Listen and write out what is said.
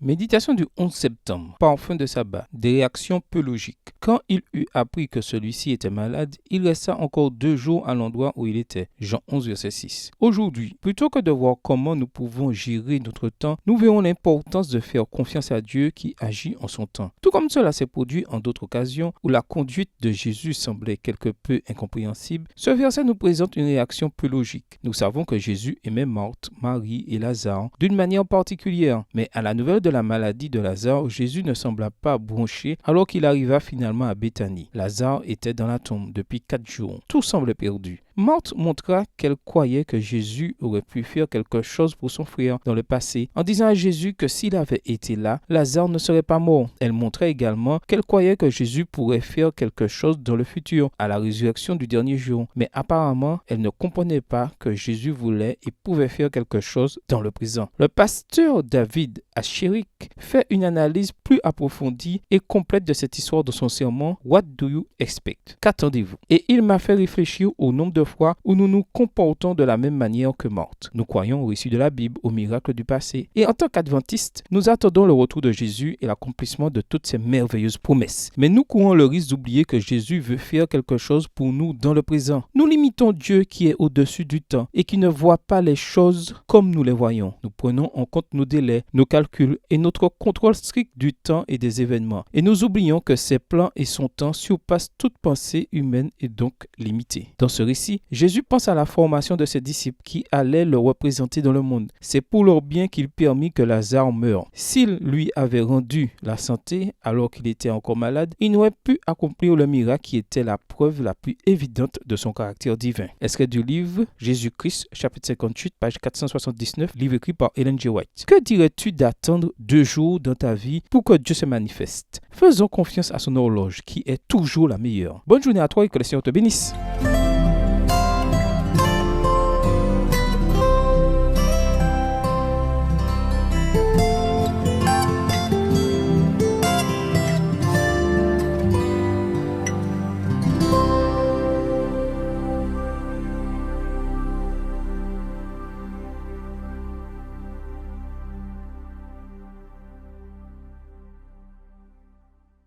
Méditation du 11 septembre. Parfum de sabbat. Des réactions peu logiques. Quand il eut appris que celui-ci était malade, il resta encore 2 jours à l'endroit où il était. Jean 11, verset 6. Aujourd'hui, plutôt que de voir comment nous pouvons gérer notre temps, nous verrons l'importance de faire confiance à Dieu qui agit en son temps. Tout comme cela s'est produit en d'autres occasions où la conduite de Jésus semblait quelque peu incompréhensible, ce verset nous présente une réaction peu logique. Nous savons que Jésus aimait Marthe, Marie et Lazare d'une manière particulière, mais à la nouvelle de la maladie de Lazare, Jésus ne sembla pas bronché alors qu'il arriva finalement à Béthanie. Lazare était dans la tombe depuis 4 jours. Tout semble perdu. Marthe montra qu'elle croyait que Jésus aurait pu faire quelque chose pour son frère dans le passé, en disant à Jésus que s'il avait été là, Lazare ne serait pas mort. Elle montrait également qu'elle croyait que Jésus pourrait faire quelque chose dans le futur, à la résurrection du dernier jour. Mais apparemment, elle ne comprenait pas que Jésus voulait et pouvait faire quelque chose dans le présent. Le pasteur David Asscherick fait une analyse plus approfondie et complète de cette histoire dans son sermon « What do you expect ?» Qu'attendez-vous? Et il m'a fait réfléchir au nombre de fois où nous nous comportons de la même manière que Marthe. Nous croyons au récit de la Bible, aux miracles du passé. Et en tant qu'adventistes, nous attendons le retour de Jésus et l'accomplissement de toutes ces merveilleuses promesses. Mais nous courons le risque d'oublier que Jésus veut faire quelque chose pour nous dans le présent. Nous limitons Dieu qui est au-dessus du temps et qui ne voit pas les choses comme nous les voyons. Nous prenons en compte nos délais, nos calculs et notre contrôle strict du temps et des événements. Et nous oublions que ses plans et son temps surpassent toute pensée humaine et donc limitée. Dans ce récit, Jésus pense à la formation de ses disciples qui allaient le représenter dans le monde. C'est pour leur bien qu'il permit que Lazare meure. S'il lui avait rendu la santé alors qu'il était encore malade, il n'aurait pu accomplir le miracle qui était la preuve la plus évidente de son caractère divin. Extrait du livre Jésus-Christ, chapitre 58, page 479, livre écrit par Ellen G. White. Que dirais-tu d'attendre 2 jours dans ta vie pour que Dieu se manifeste? Faisons confiance à son horloge qui est toujours la meilleure. Bonne journée à toi et que le Seigneur te bénisse.